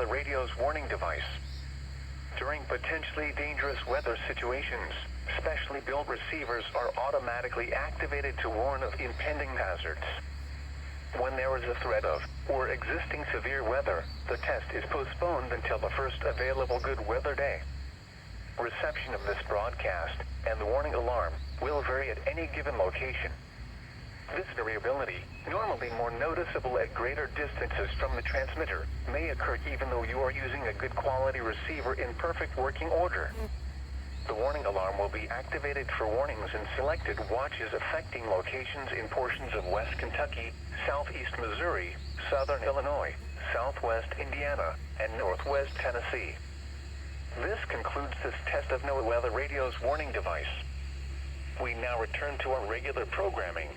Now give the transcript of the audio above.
weather radio's warning device. During potentially dangerous weather situations, specially built receivers are automatically activated to warn of impending hazards. When there is a threat of, or existing severe weather, the test is postponed until the first available good weather day. Reception of this broadcast, and the warning alarm, will vary at any given location. This variability, normally more noticeable at greater distances from the transmitter, may occur even though you are using a good quality receiver in perfect working order. The warning alarm will be activated for warnings in selected watches affecting locations in portions of West Kentucky, Southeast Missouri, Southern Illinois, Southwest Indiana, and Northwest Tennessee. This concludes this test of NOAA Weather Radio's warning device. We now return to our regular programming.